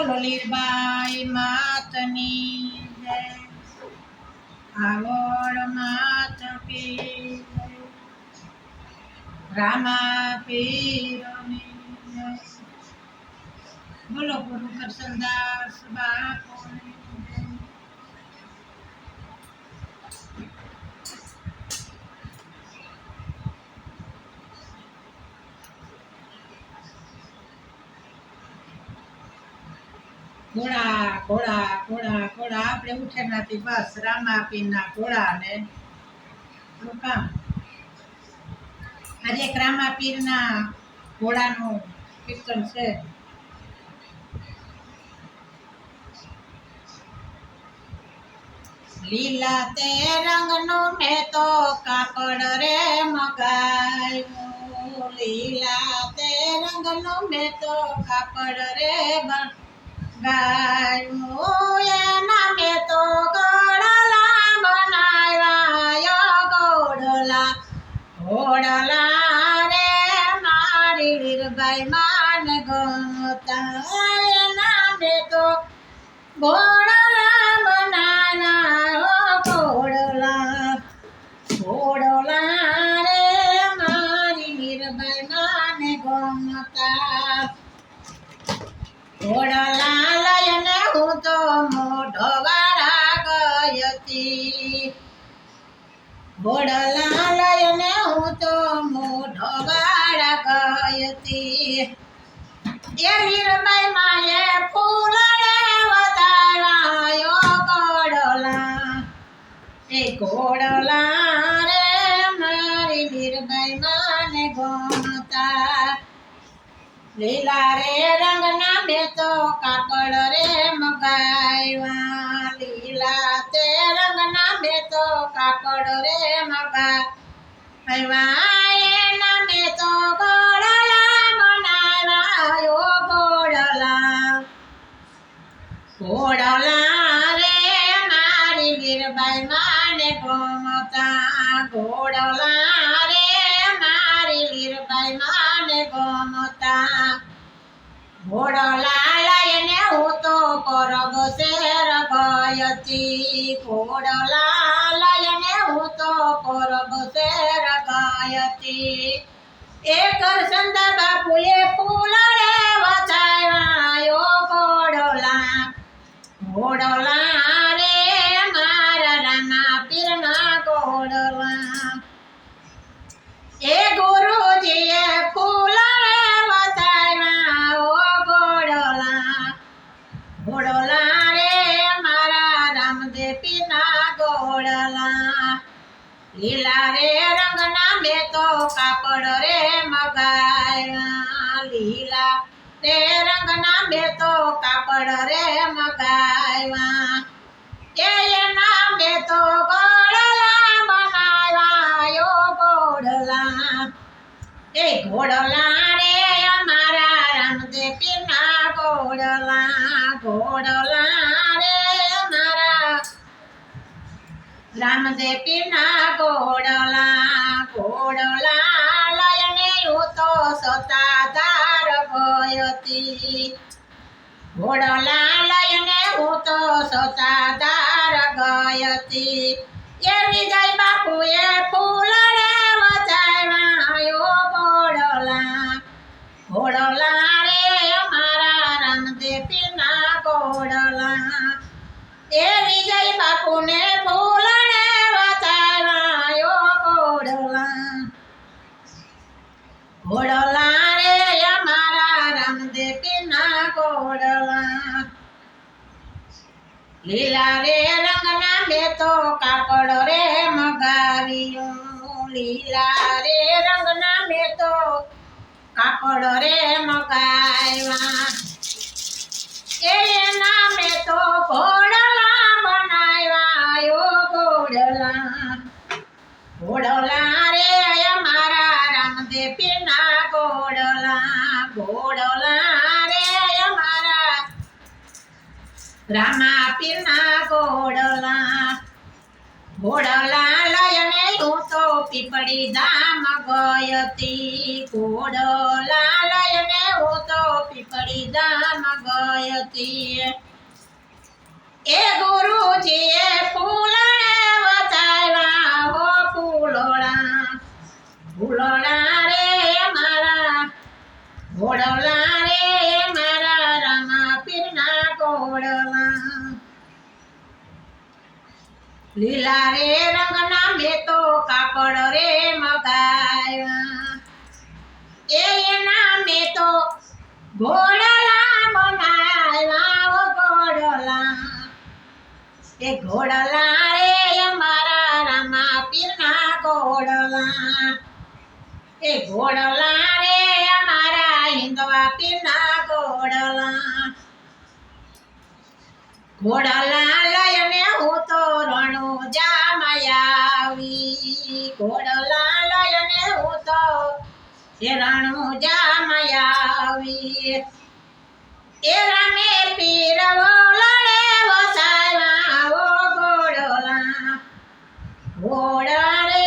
બોલો લીરબાઈ માતની જય, આવડ માત કી જય, રામા પીરની જય, બોલો ગુરુ કરશનદાસ બાપુની જય. ઘોડા ઘોડા ઘોડા ઘોડા આપણે ઉઠે નથી બસ રામાપીરના ઘોડા ને કામ. આજે એક રામાપીરના ઘોડાનું કીર્તન છે. લીલા તે રંગનો મેં તો કાપડ રે મગાવ્યું, લીલા તે રંગનો મેં તો કાપડ રે ગાયું, એના મેં તો ઘોડલા બનાવ્યા, ઘોડલા ઘોડલા રે મારી વીરબાઈ માન ગમતા, એના મેં તો ઘોડલા બનાવ્યા, ઘોડલા ઘોડલા રે મારી વીરબાઈ માન ગમતા. ઘોડલા લઈને હું તો મોઢો વાળા ગઈ હતી, ઘોડલા લઈને હું તો મોઢો વાળા ગઈ હતી, એ વીરબાઈ માએ ફૂલ રે વધારાયો, ઘોડલા એ ઘોડલા રે મારી વીરબાઈ માને ગમતા. લીલા રે રંગના મેં તો કાપડ રે મગાવ્યા, લીલા તે રંગના મેં તો કાપડ રે મગાવ્યા, એના મેં તો ઘોડલા બનાવ્યા, ઘોડલા ઘોડલા રે મારી વીરબાઈ માને ગમતા, ઘોડલા રે મારી વીરબાઈ માને ગમતા. ઘોડલા લઈને હું તો પરબ શેર ગઈ હતી, ઘોડલા લઈને હું તો પરબ શેર ગઈ હતી, એ કરશનદા બાપુએ ફૂલ રે વચાવ્યો, ઘોડલા ઘોડલા રે મારા રામા પીરના ઘોડલા, એ ગુરુજીએ ફૂલ રે વધાર્યા, ઘોડલા ઘોડલા રે મારા રામદેવ પીરના ઘોડલા. લીલા રે રંગના મેં તો કાપડ રે મગાવ્યા, લીલા રે રંગના મેં તો કાપડ રે મગાવ્યા, એના મેં તો ઘોડલા બનાવ્યા, ઘોડલા એ ઘોડલા રે અમારા રામદેવ પીરના ઘોડલા, ઘોડલા રે અમારા રામદેવ પીરના ઘોડલા, ઘોડલા લઈને હું તો સતાધાર ગઈ હતી, ઘોડલા લઈને હું તો સતાધાર ગઈ હતી, એ વિજય બાપુએ ફૂલ રે વચાવ્યા, ઘોડલા ઘોડલા રે અમારા રામદેવ પીરના ઘોડલા, એ વિજય બાપુને ફૂલ રે વચાવ્યા, ઘોડલા ઘોડલા રે અમારા રામદેવ પીરના ઘોડલા. લીલા રે રંગના મેં તો કાપડ રે મગાવ્યું, લીલા રે રંગના મેં તો કાપડ રે મગાવ્યા, એના મેં તો ઘોડલા બનાવ્યા, ઘોડલા ઘોડલા રે અમારા રામદેવ પીરના ઘોડલા, ઘોડલા રે અમારા રામા પીરના ઘોડલા, ઘોડલા લઈને હું તો પીપળી ધામ ગઈ હતી, ઘોડલા લઈને હું તો પીપળી ધામ ગઈ ગાયતી એ ગુરુજીએ ફૂલને વચાવ્યા હો ફૂલોડા ફૂલોડા રે મારા ઘોડલા રે મારા રામા પીરના ઘોડલા લીલા રે રંગના મેં તો કાપડ રે મગાવ્યા એના મેં તો ઘોડલા બનાવ્યા ઓ ઘોડલા એ ઘોડલા રે મારા રામા પીરના ઘોડલા એ ઘોડલા રે મારા હિંદવા પીરના ઘોડલા ઘોડલા લઈને હું તો રણુજામાં આવી ઘોડલા લઈને હું તો રણુજામાં આવી એ રામે પીર વોલડે વસાવ્યા ઓ ઘોડલા ઘોડા રે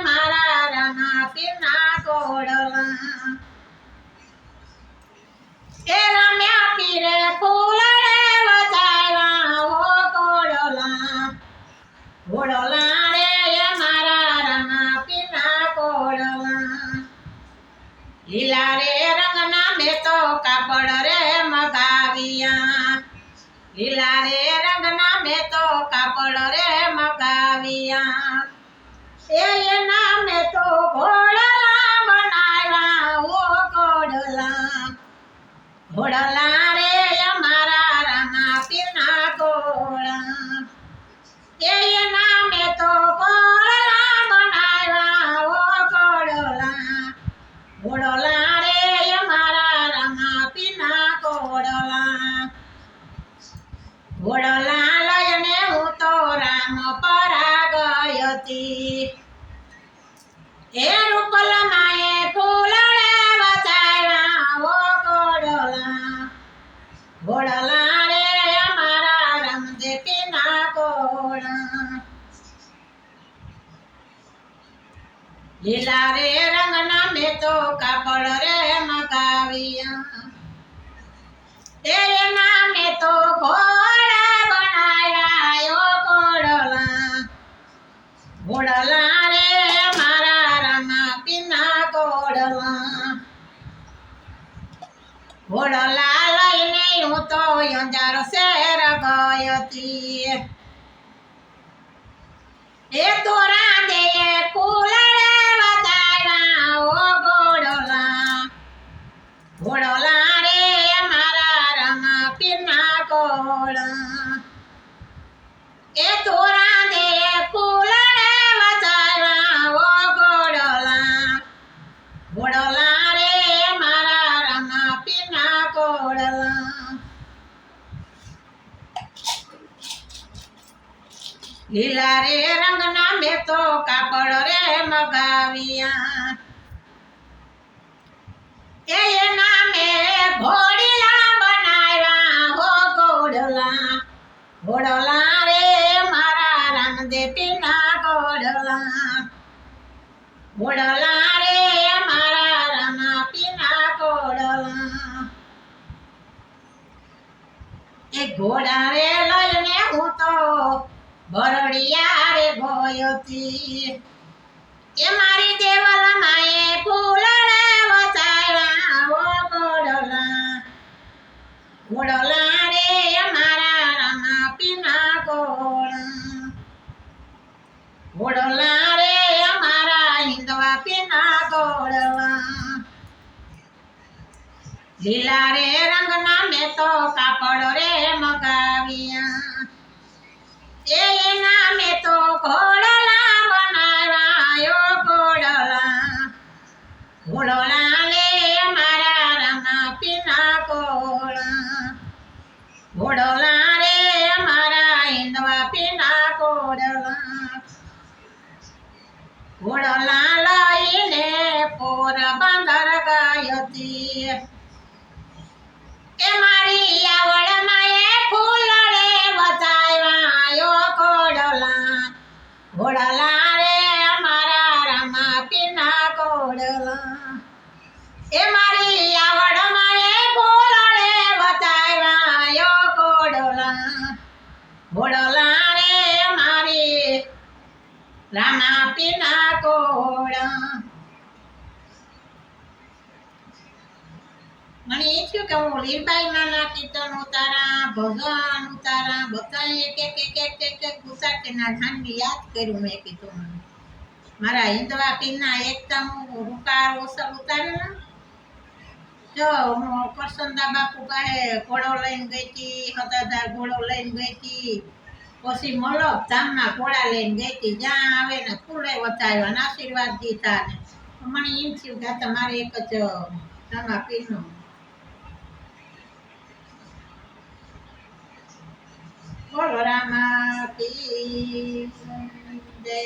મારા રામા પીરના ઘોડલા એ રામ્યા પીરે ફૂલડે વસાવ્યા ઓ ઘોડલા ઘોડલા રે મારા રામા પીરના ઘોડલા લીલા રે રંગના મેં તો કાપડ રે મગાવ્યા લીલા રે રંગના મેં તો કાપડ રે મગાવ્યા એના મેં તો ઘોડલા બનાવ્યા ઓ ઘોડલા ઘોડલા રે મારા રામા પીરના ઘોડલા એના મેં તો ઘોડલા બનાવ્યા ઓ ઘોડલા ઘોડલા રે મારા રામા પીરના ઘોડલા ઘોડલા લઈને હું તો રામ પરા ગઈ હતી એ રૂપલમાએ ફૂલડે વચાવ્યા ઓ ઘોડલા ઘોડલા રે મારા રામદેવ પીરના ઘોડલા લીલા રે રંગના મેં તો કાપડ રે મગાવ્યા એના મેં તો ઘોડા બનાવ્યા ઓ ઘોડલા ઘોડલા રે મારા રામા પીરના ઘોડલા ઘોડલા લઈને હું તો અંજાર શહેર ગઈ હતી એ તોરા દે ફૂલડે વચાવ્યા ઓ ઘોડલા ઘોડલા રે મારા રામા પીરના ઘોડલા એ તોરા દે ફૂલડે વચાવ્યા ઓ ઘોડલા ઘોડલા રે મારા રામા પીરના ઘોડલા લીલા રે રંગના મેં તો કાપડ રે મગાવ્યા એના મેં ઘોડીલા બનાવ્યા હો ઘોડલા ઘોડલા રે મારા રામદેવ પીરના ઘોડલા ઘોડલા રે મારા રામા પીરના ઘોડલા એ ઘોડા રે લઈને હું તો ભરડિયા રે ગઈ એ મારી દેવલ માએ ફૂલડે વચાવ્યા ઓ ઘોડલા ઘોડલા રે મારા રામા પીરના ઘોડલા ઘોડલા રે મારા હિંદવા પીરના ઘોડલા લીલા રે રંગના મેં તો કાપડ રે મગાવ્યા એના મેં તો ઘોડલા બનાવ્યા ઓ ઘોડલા ઘોડલા રે મારા રામા પીરના ઘોડલા ઘોડલા રે મારા હિંદવા પીરના ઘોડલા ઘોડલા લઈને પોરબંદર ગઈ હતી એ મારી આવડ માએ ફૂલડે વચાવ્યા ઓ ઘોડલા ઘોડલા રે મારા રામા પીરના ઘોડલા એ મારી આવડ માએ ફૂલડે વચાવ્યા રામા પીના કોળા. મને એ થયું કે હું લીલબાઈ નાના કીર્તન ઉતારા, ભજન ઉતારા, બધા એક ગુજરાતીના ધાનની યાદ કર્યું. મેં કીધું મારા હિન્દવા પીરના એકદમ રૂકાર ઓસર ઉતારેલા. જો હું કરસનદા બાપુ પાસે ઘોડો લઈને ગઈ હતી, હદાદાર ઘોડો લઈને ગઈ હતી, પછી મલક ધામમાં ઘોડા લઈને ગઈ હતી. જ્યાં આવે ને ફૂલે વધાર્યા અને આશીર્વાદ દીધા ને મને એમ થયું કે તમારે એક જ રામા પીરનું. બોલો રામા પીર જય.